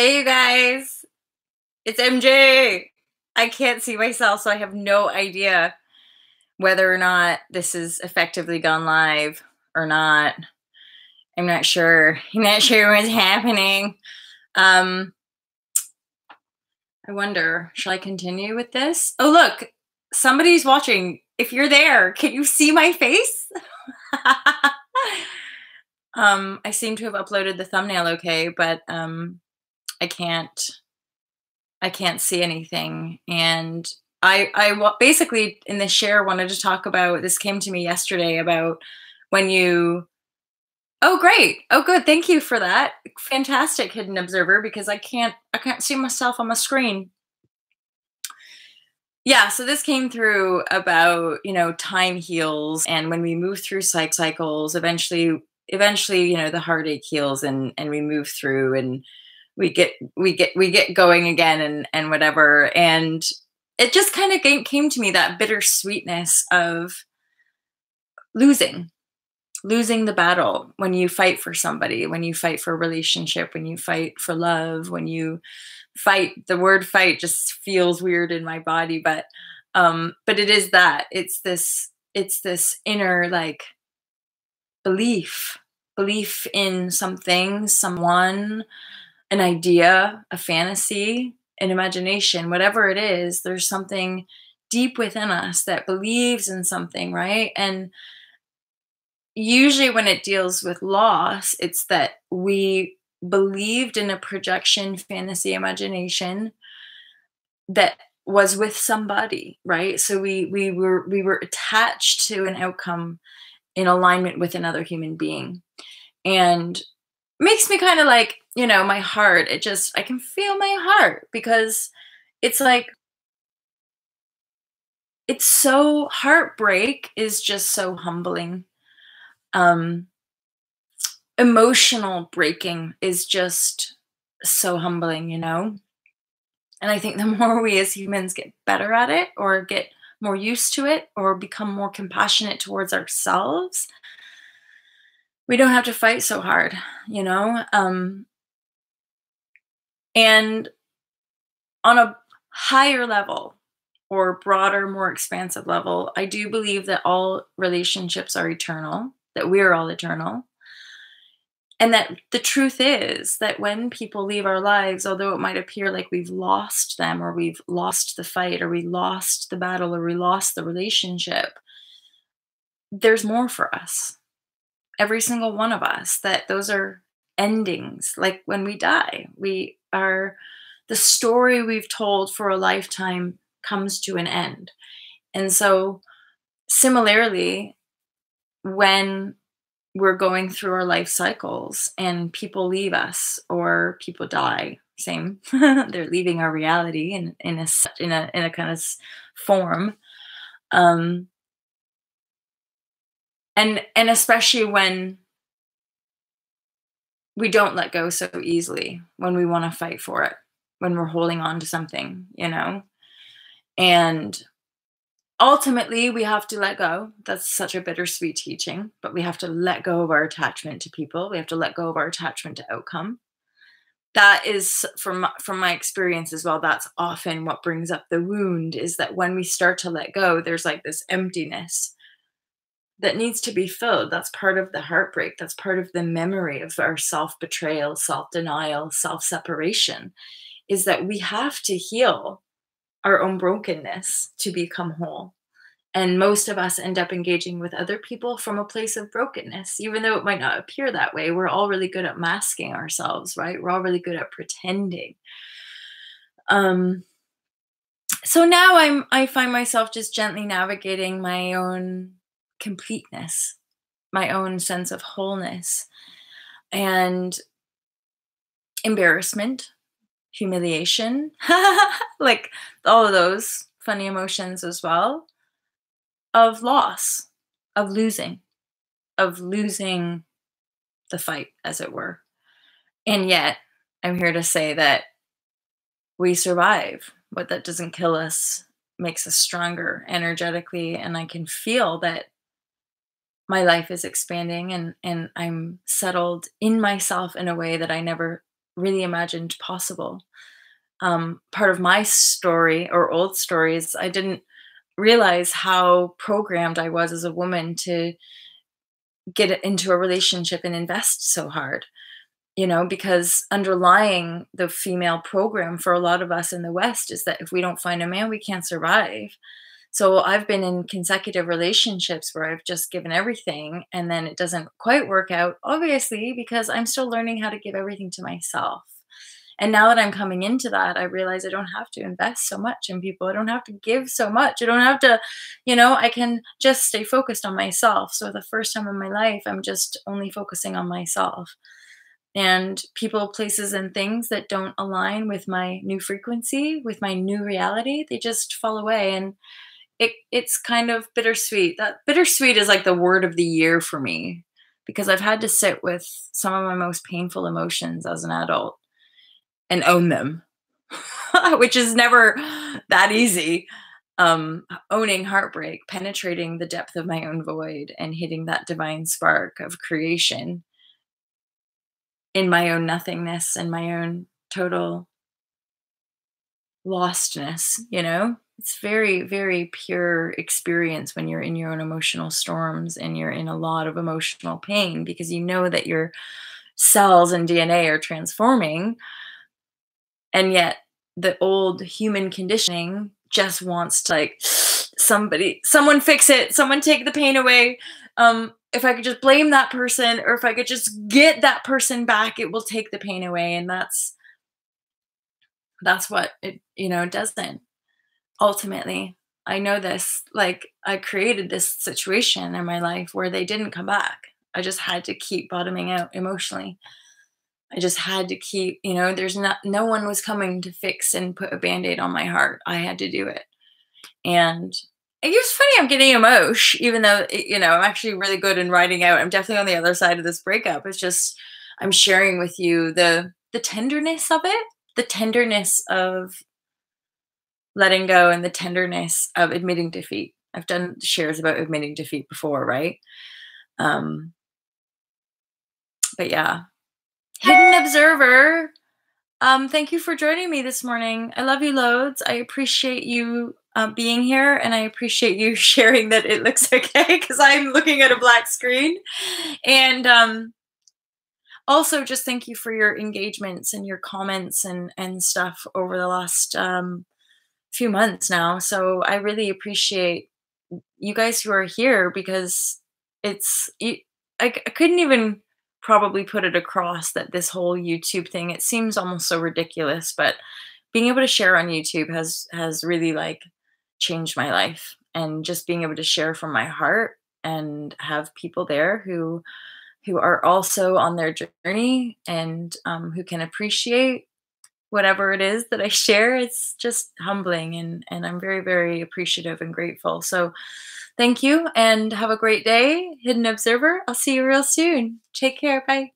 Hey, you guys. It's MJ. I can't see myself, so I have no idea whether or not this is effectively gone live or not. I'm not sure. I'm not sure what's happening. Um, I wonder, shall I continue with this? Oh, look, somebody's watching. If you're there, can you see my face? I seem to have uploaded the thumbnail okay, but I can't I can't see anything. And basically in this share wanted to talk about this came to me yesterday about when you. Oh, great. Oh, good. Thank you for that. Fantastic, hidden observer, because I can't see myself on my screen. Yeah, so this came through about, time heals, and when we move through cycles, eventually, the heartache heals, and we move through, and we get going again, and whatever. And it just kind of came to me, that bittersweetness of losing losing the battle. When you fight for somebody, when you fight for a relationship, when you fight for love, when you fight, the word fight just feels weird in my body, but it is that, it's this inner, like, belief in something, someone, an idea, a fantasy, an imagination, whatever it is. There's something deep within us that believes in something, right? And usually when it deals with loss, it's that we believed in a projection, fantasy, imagination that was with somebody, right? So we were attached to an outcome in alignment with another human being. And makes me kind of like, my heart, I can feel my heart, because it's like, it's so, heartbreak is just so humbling. um Emotional breaking is just so humbling. And I think the more we as humans get better at it, or get more used to it, or become more compassionate towards ourselves, we don't have to fight so hard. And on a higher level, or broader, more expansive level, I do believe that all relationships are eternal, that we're all eternal. And that the truth is that when people leave our lives, although it might appear like we've lost them, or we've lost the fight, or we lost the battle, or we lost the relationship, there's more for us. Every single one of us, that those are endings. Like when we die, the story we've told for a lifetime comes to an end. And so, similarly, when we're going through our life cycles and people leave us or people die, same, they're leaving our reality in a kind of form. um and especially when we don't let go so easily, when we want to fight for it, when we're holding on to something. And ultimately, we have to let go. That's such a bittersweet teaching, but we have to let go of our attachment to people. We have to let go of our attachment to outcome. That is, from my experience as well, that's often what brings up the wound, is that when we start to let go, there's like this emptiness that needs to be filled. That's part of the heartbreak. That's part of the memory of our self-betrayal, self-denial, self-separation, is that we have to heal our own brokenness to become whole. And most of us end up engaging with other people from a place of brokenness, even though it might not appear that way. We're all really good at masking ourselves, right? We're all really good at pretending. Um, so now I find myself just gently navigating my own completeness, my own sense of wholeness, and embarrassment, humiliation, like all of those funny emotions as well, of loss, of losing the fight, as it were. And yet, I'm here to say that we survive. What that doesn't kill us makes us stronger energetically. And I can feel that my life is expanding, and I'm settled in myself in a way that I never really imagined possible. Part of my story or old stories, I didn't realize how programmed I was as a woman to get into a relationship and invest so hard, because underlying the female program for a lot of us in the West is that if we don't find a man, we can't survive. So I've been in consecutive relationships where I've just given everything and then it doesn't quite work out, obviously, because I'm still learning how to give everything to myself. And now that I'm coming into that, I realize I don't have to invest so much in people. I don't have to give so much. I don't have to, I can just stay focused on myself. So the first time in my life, I'm just only focusing on myself. And people, places, and things that don't align with my new frequency, with my new reality, they just fall away. And it's kind of bittersweet. That bittersweet is like the word of the year for me because I've had to sit with some of my most painful emotions as an adult and own them, which is never that easy. Owning heartbreak, penetrating the depth of my own void, and hitting that divine spark of creation in my own nothingness and my own total lostness, It's very, very pure experience when you're in your own emotional storms and you're in a lot of emotional pain because you know that your cells and DNA are transforming. And yet the old human conditioning just wants to like someone fix it, someone take the pain away. If I could just blame that person or if I could just get that person back, it will take the pain away. And that's what it, doesn't. Ultimately, I know this, like I created this situation in my life where they didn't come back. I just had to keep bottoming out emotionally. I just had to keep, there's no one was coming to fix and put a band-aid on my heart. I had to do it. And it's funny, I'm getting emotion, even though, I'm actually really good in writing out. I'm definitely on the other side of this breakup. It's just, I'm sharing with you the tenderness of it, the tenderness of letting go and the tenderness of admitting defeat. I've done shares about admitting defeat before, right? But yeah. Hidden Observer, thank you for joining me this morning. I love you loads. I appreciate you being here, and I appreciate you sharing that it looks okay because I'm looking at a black screen. And also just thank you for your engagements and your comments and stuff over the last few months now. So I really appreciate you guys who are here because I couldn't even probably put it across that this whole YouTube thing, it seems almost so ridiculous, but being able to share on YouTube has really like changed my life, and just being able to share from my heart and have people there who are also on their journey and who can appreciate whatever it is that I share. It's just humbling, and I'm very, very appreciative and grateful. So thank you and have a great day, Hidden Observer. I'll see you real soon. Take care. Bye.